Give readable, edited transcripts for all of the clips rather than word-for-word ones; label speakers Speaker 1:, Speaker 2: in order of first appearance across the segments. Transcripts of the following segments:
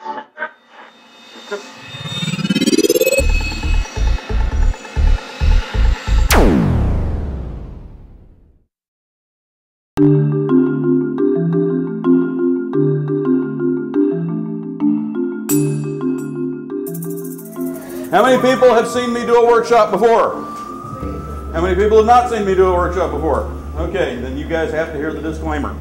Speaker 1: How many people have seen me do a workshop before? How many people have not seen me do a workshop before? Okay, then you guys have to hear the disclaimer.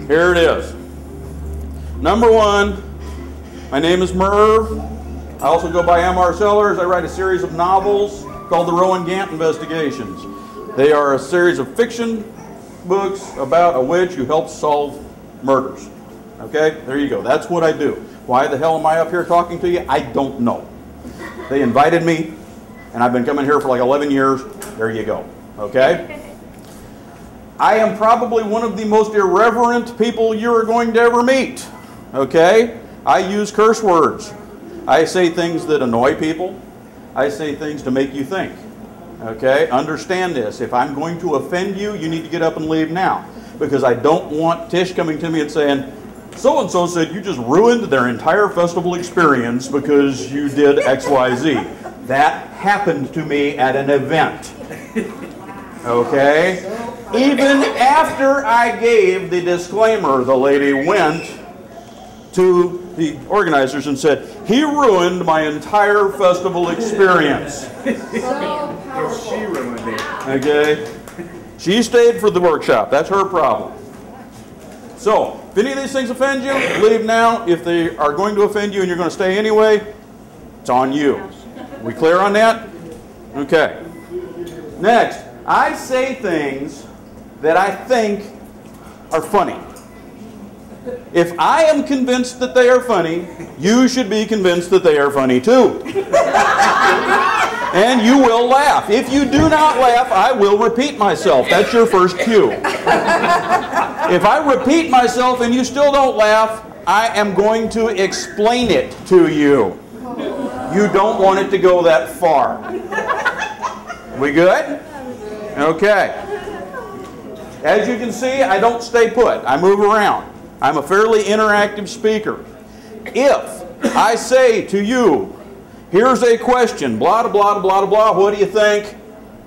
Speaker 1: Here it is. Number one, my name is Merv. I also go by M.R. Sellers. I write a series of novels called the Rowan Gant Investigations. They are a series of fiction books about a witch who helps solve murders. Okay, there you go. That's what I do. Why the hell am I up here talking to you? I don't know. They invited me, and I've been coming here for like 11 years. There you go. Okay? I am probably one of the most irreverent people you're going to ever meet. Okay? I use curse words. I say things that annoy people. I say things to make you think. Okay? Understand this. If I'm going to offend you, you need to get up and leave now. Because I don't want Tish coming to me and saying, so-and-so said you just ruined their entire festival experience because you did X, Y, Z. That happened to me at an event. Okay? Even after I gave the disclaimer, the lady went to the organizers and said, he ruined my entire festival experience.
Speaker 2: She ruined it.
Speaker 1: Okay? She stayed for the workshop. That's her problem. So, if any of these things offend you, leave now. If they are going to offend you and you're going to stay anyway, it's on you. We clear on that? Okay. Next, I say things that I think are funny. If I am convinced that they are funny, you should be convinced that they are funny too. And you will laugh. If you do not laugh, I will repeat myself. That's your first cue. If I repeat myself and you still don't laugh, I am going to explain it to you. You don't want it to go that far. We good? Okay. As you can see, I don't stay put. I move around. I'm a fairly interactive speaker. If I say to you, here's a question, blah, blah, blah, blah, what do you think?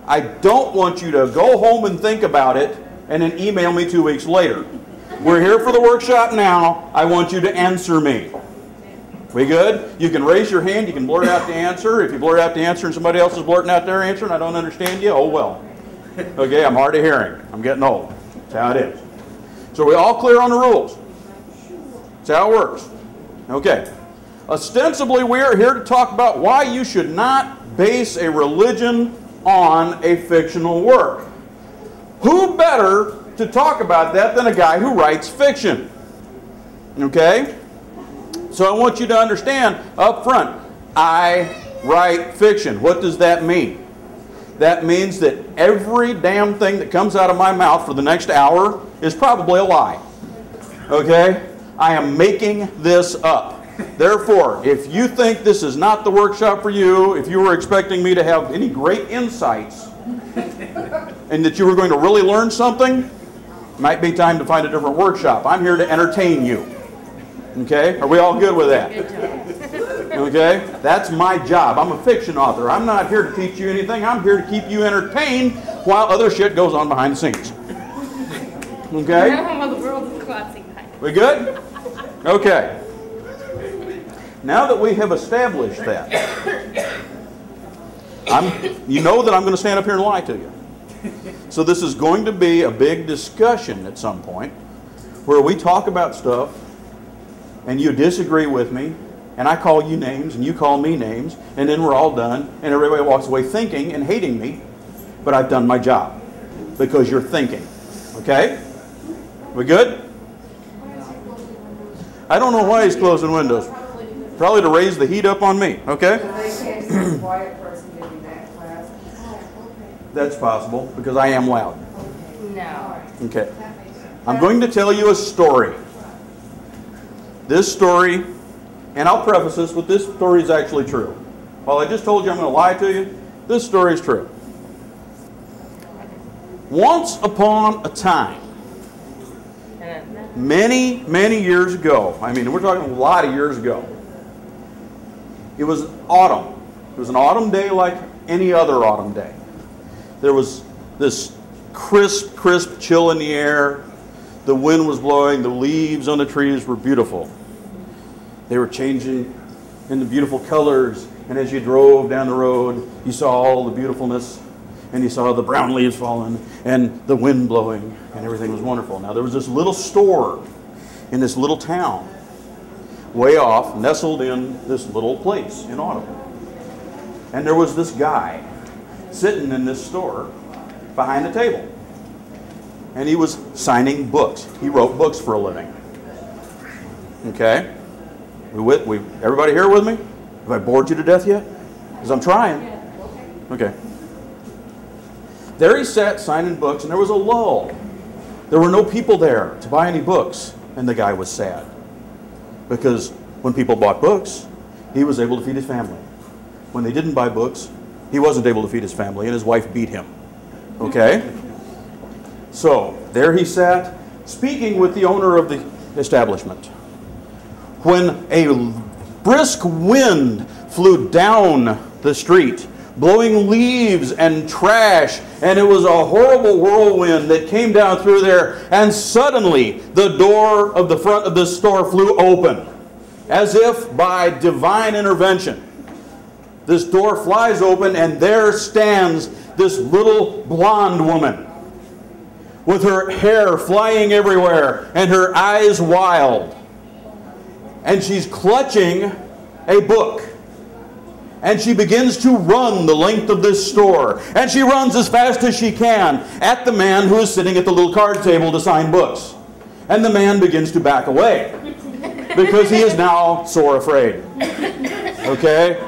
Speaker 1: I don't want you to go home and think about it and then email me 2 weeks later. We're here for the workshop now. I want you to answer me. We good? You can raise your hand. You can blurt out the answer. If you blurt out the answer and somebody else is blurting out their answer and I don't understand you, oh well. Okay, I'm hard of hearing. I'm getting old. That's how it is. So are we all clear on the rules? That's how it works. Okay. Ostensibly, we are here to talk about why you should not base a religion on a fictional work. Who better to talk about that than a guy who writes fiction? Okay? So I want you to understand up front, I write fiction. What does that mean? That means that every damn thing that comes out of my mouth for the next hour is probably a lie. Okay? I am making this up. Therefore, if you think this is not the workshop for you, if you were expecting me to have any great insights and that you were going to really learn something, it might be time to find a different workshop. I'm here to entertain you. Okay? Are we all good with that? Okay? That's my job. I'm a fiction author. I'm not here to teach you anything. I'm here to keep you entertained while other shit goes on behind the scenes. Okay? We good? Okay. Now that we have established that, you know that I'm going to stand up here and lie to you. So this is going to be a big discussion at some point where we talk about stuff and you disagree with me and I call you names and you call me names and then we're all done and everybody walks away thinking and hating me, but I've done my job because you're thinking. Okay? We good? I don't know why he's closing windows. Probably to raise the heat up on me, okay? That's possible, because I am loud.
Speaker 3: No.
Speaker 1: Okay. I'm going to tell you a story. This story, and I'll preface this with this story is actually true. While I just told you I'm going to lie to you, this story is true. Once upon a time, Many, many years ago, I mean, we're talking a lot of years ago, it was autumn. It was an autumn day like any other autumn day. There was this crisp, crisp chill in the air. The wind was blowing. The leaves on the trees were beautiful. They were changing into beautiful colors. And as you drove down the road, you saw all the beautifulness. And you saw the brown leaves falling and the wind blowing. And everything was wonderful. Now there was this little store in this little town, way off, nestled in this little place in autumn. And there was this guy sitting in this store behind the table. And he was signing books. He wrote books for a living. Okay? Everybody here with me? Have I bored you to death yet? Because I'm trying. Okay. There he sat signing books, and there was a lull. There were no people there to buy any books, and the guy was sad. Because when people bought books, he was able to feed his family. When they didn't buy books, he wasn't able to feed his family, and his wife beat him. Okay? So, there he sat, speaking with the owner of the establishment. When a brisk wind flew down the street, blowing leaves and trash, and it was a horrible whirlwind that came down through there, and suddenly the door of the front of this store flew open, as if by divine intervention. This door flies open, and there stands this little blonde woman with her hair flying everywhere and her eyes wild. And she's clutching a book. And she begins to run the length of this store. And she runs as fast as she can at the man who is sitting at the little card table to sign books. And the man begins to back away because he is now sore afraid. Okay?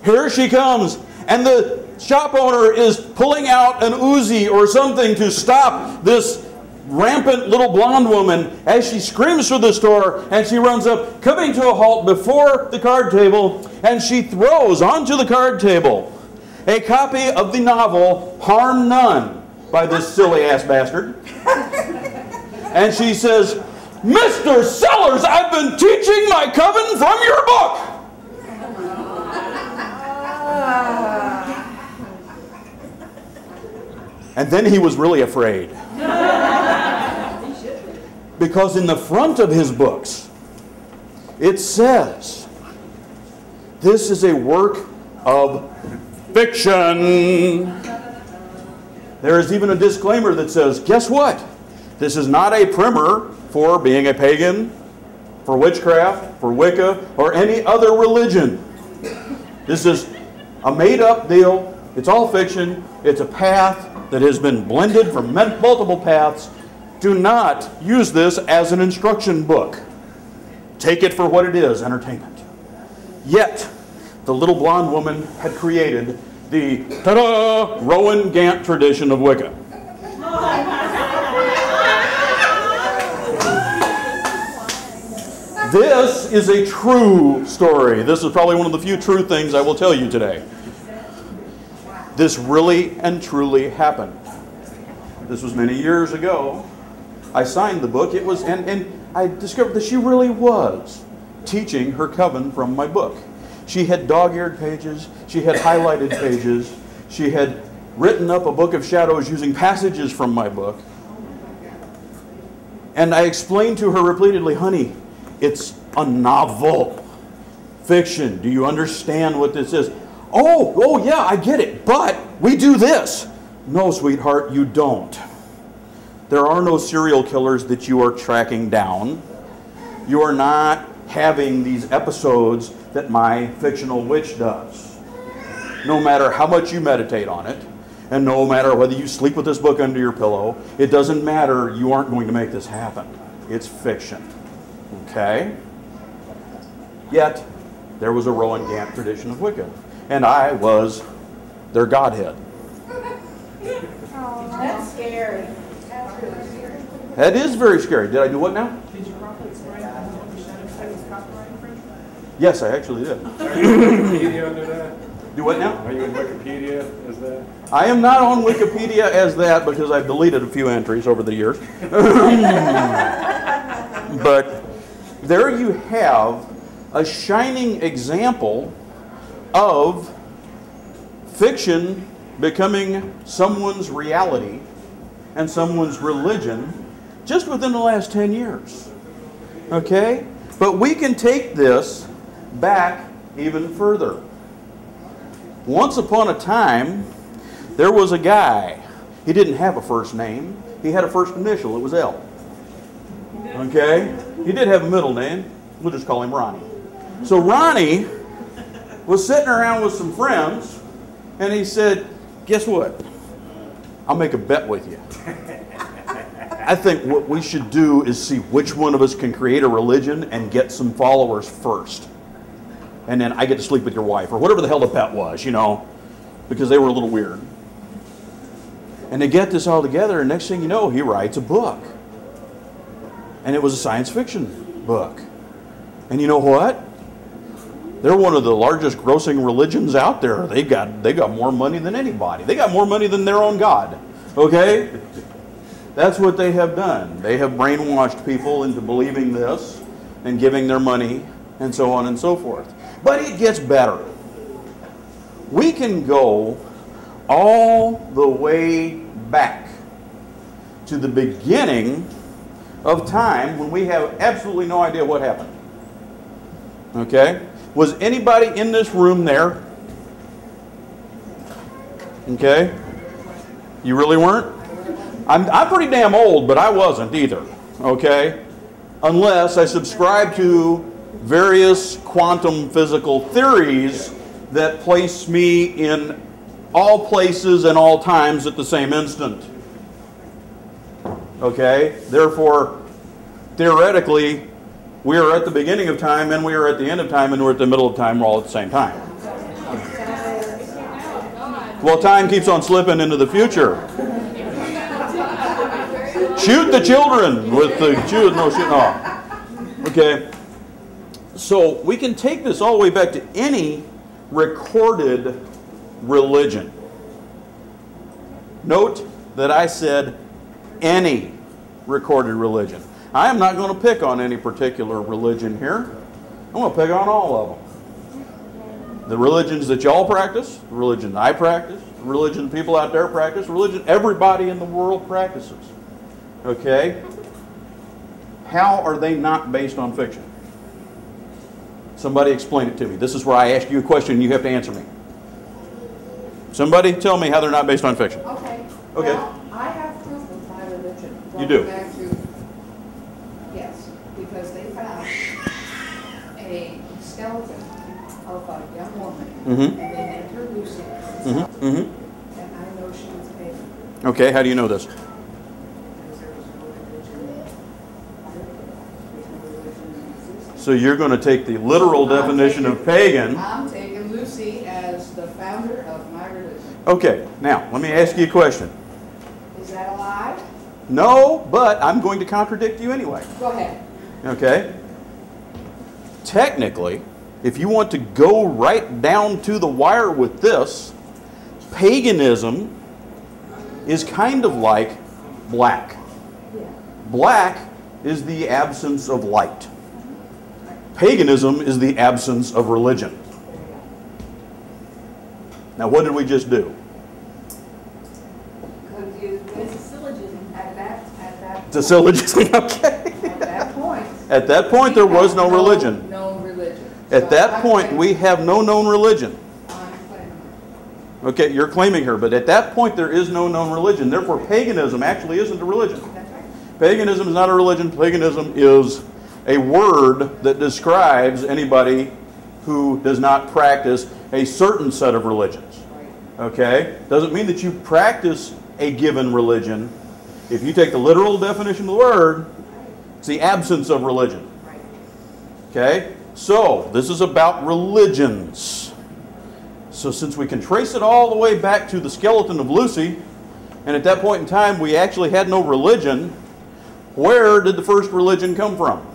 Speaker 1: Here she comes, and the shop owner is pulling out an Uzi or something to stop this rampant little blonde woman as she screams through the store, and she runs up, coming to a halt before the card table, and she throws onto the card table a copy of the novel Harm None by this silly-ass bastard. And she says, "Mr. Sellers, I've been teaching my coven from your book." And then he was really afraid. Because in the front of his books, it says, this is a work of fiction. There is even a disclaimer that says, guess what? This is not a primer for being a pagan, for witchcraft, for Wicca, or any other religion. This is a made-up deal. It's all fiction. It's a path that has been blended from multiple paths. Do not use this as an instruction book. Take it for what it is, entertainment. Yet, the little blonde woman had created the ta-da, Rowan Gant tradition of Wicca. This is a true story. This is probably one of the few true things I will tell you today. This really and truly happened. This was many years ago. I signed the book. It was, and I discovered that she really was teaching her coven from my book. She had dog-eared pages. She had highlighted pages. She had written up a book of shadows using passages from my book. And I explained to her repeatedly, honey, it's a novel. Fiction. Do you understand what this is? Oh yeah, I get it. But we do this. No, sweetheart, you don't. There are no serial killers that you are tracking down. You are not having these episodes that my fictional witch does. No matter how much you meditate on it, and no matter whether you sleep with this book under your pillow, it doesn't matter, you aren't going to make this happen. It's fiction. Okay? Yet, there was a Rowan Gant tradition of Wicca, and I was their godhead.
Speaker 3: That's scary. That's really scary.
Speaker 1: That is very scary. Did I do what now?
Speaker 4: Did you properly explain what percentage that was copyright infringement?
Speaker 1: Yes, I actually did.
Speaker 2: Are you under that?
Speaker 1: Do what now?
Speaker 2: Are you in Wikipedia as that?
Speaker 1: I am not on Wikipedia as that because I've deleted a few entries over the years. But there you have a shining example of fiction becoming someone's reality and someone's religion just within the last 10 years. Okay? But we can take this back even further. Once upon a time, there was a guy. He didn't have a first name. He had a first initial. It was L. Okay? He did have a middle name. We'll just call him Ronnie. So Ronnie was sitting around with some friends, and he said, guess what? I'll make a bet with you. I think what we should do is see which one of us can create a religion and get some followers first. And then I get to sleep with your wife, or whatever the hell the bet was, you know, because they were a little weird. And they get this all together, and next thing you know, he writes a book. And it was a science fiction book. And you know what? They're one of the largest grossing religions out there. They got more money than anybody. They got more money than their own God. Okay? That's what they have done. They have brainwashed people into believing this and giving their money and so on and so forth. But it gets better. We can go all the way back to the beginning of time when we have absolutely no idea what happened. Okay? Was anybody in this room there? Okay? You really weren't? I'm pretty damn old, but I wasn't either. Okay? Unless I subscribe to various quantum physical theories that place me in all places and all times at the same instant. Okay? Therefore, theoretically, we are at the beginning of time and we are at the end of time and we're at the middle of time, we're all at the same time. Well, time keeps on slipping into the future. Shoot the children with the shoot. No, shoot. No. Okay. So we can take this all the way back to any recorded religion. Note that I said any recorded religion. I am not going to pick on any particular religion here. I'm going to pick on all of them. The religions that y'all practice, the religion I practice, the religion people out there practice, the religion everybody in the world practices. Okay? How are they not based on fiction? Somebody explain it to me. This is where I ask you a question and you have to answer me. Somebody tell me how they're not based on fiction.
Speaker 3: Okay.
Speaker 1: Okay.
Speaker 3: Well, I have proof of my religion.
Speaker 1: You do?
Speaker 3: Back to, yes, because they found a skeleton of a young woman, and they named her Lucy. And I know she was pagan.
Speaker 1: Okay, how do you know this?
Speaker 3: Because there was no religion. There's no religion in existence.
Speaker 1: So you're going to take the literal definition of pagan.
Speaker 3: I'm taking Lucy as the founder of my religion.
Speaker 1: Okay, now let me ask you a question.
Speaker 3: Is that a lie?
Speaker 1: No, but I'm going to contradict you anyway.
Speaker 3: Go ahead.
Speaker 1: Okay? Technically, if you want to go right down to the wire with this, paganism is kind of like black. Black is the absence of light. Paganism is the absence of religion. Now, what did we just do?
Speaker 3: It's a syllogism at that
Speaker 1: It's a syllogism, okay.
Speaker 3: At that point.
Speaker 1: At that point, there was no religion.
Speaker 3: No religion.
Speaker 1: At that point, we have no known religion.
Speaker 3: I'm claiming her.
Speaker 1: Okay, you're claiming her, but at that point, there is no known religion. Therefore, paganism actually isn't a religion.
Speaker 3: That's right.
Speaker 1: Paganism is not a religion. Paganism is a word that describes anybody who does not practice a certain set of religions. Okay? Doesn't mean that you practice a given religion. If you take the literal definition of the word, it's the absence of religion. Okay? So, this is about religions. So since we can trace it all the way back to the skeleton of Lucy, and at that point in time we actually had no religion, where did the first religion come from?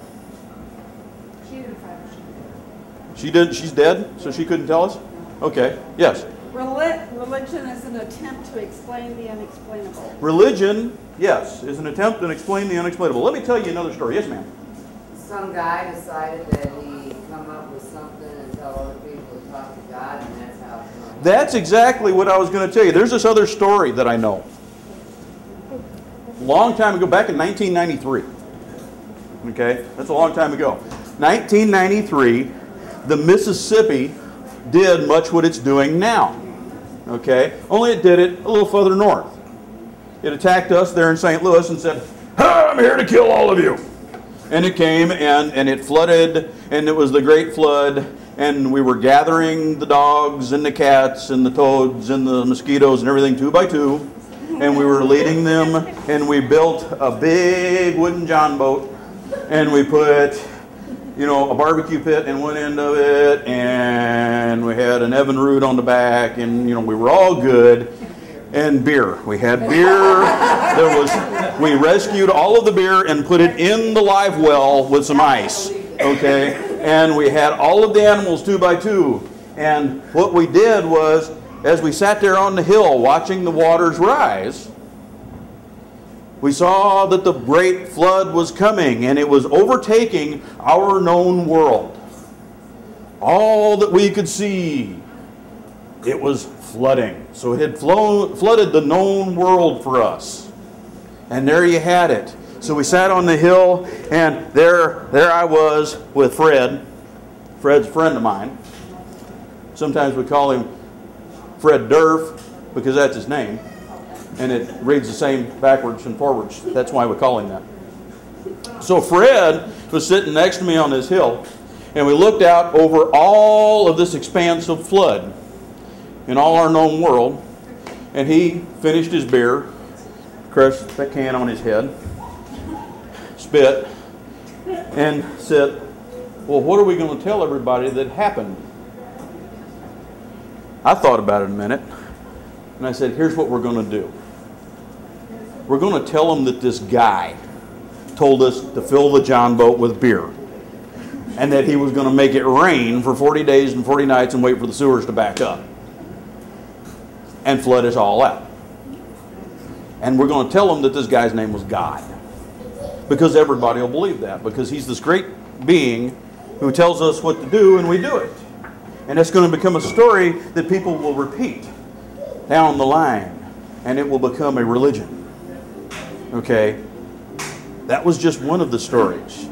Speaker 3: She didn't find her.
Speaker 1: She did. She's dead, so she couldn't tell us? Okay, yes.
Speaker 4: Religion is an attempt to explain the unexplainable.
Speaker 1: Religion, yes, is an attempt to explain the unexplainable. Let me tell you another story. Yes, ma'am.
Speaker 5: Some guy decided that he come up with something and tell other people to talk to God, and that's how it's going.
Speaker 1: That's exactly what I was going to tell you. There's this other story that I know. Long time ago, back in 1993. Okay, that's a long time ago. 1993, the Mississippi did much what it's doing now. Okay, only it did it a little further north. It attacked us there in St. Louis and said, "I'm here to kill all of you." And it came and it flooded, and it was the Great Flood, and we were gathering the dogs and the cats and the toads and the mosquitoes and everything 2 by 2, and we were leading them, and we built a big wooden john boat, and we put, you know, a barbecue pit in one end of it, and we had an oven root on the back, and, you know, we were all good. And beer. We had beer. We rescued all of the beer and put it in the live well with some ice. Okay? And we had all of the animals 2 by 2. And what we did was, as we sat there on the hill watching the waters rise, we saw that the great flood was coming, and it was overtaking our known world. All that we could see, it was flooding. So it had flooded the known world for us. And there you had it. So we sat on the hill, and there I was with Fred. Fred's a friend of mine. Sometimes we call him Fred Durf because that's his name. And it reads the same backwards and forwards. That's why we call him that. So Fred was sitting next to me on this hill, and we looked out over all of this expanse of flood in all our known world, and he finished his beer, crushed that can on his head, spit, and said, "Well, what are we going to tell everybody that happened?" I thought about it a minute, and I said, "Here's what we're going to do. We're going to tell them that this guy told us to fill the john boat with beer, and that he was going to make it rain for 40 days and 40 nights and wait for the sewers to back up and flood us all out. And we're going to tell them that this guy's name was God. Because everybody will believe that. Because he's this great being who tells us what to do, and we do it. And it's going to become a story that people will repeat down the line. And it will become a religion. Okay? That was just one of the stories.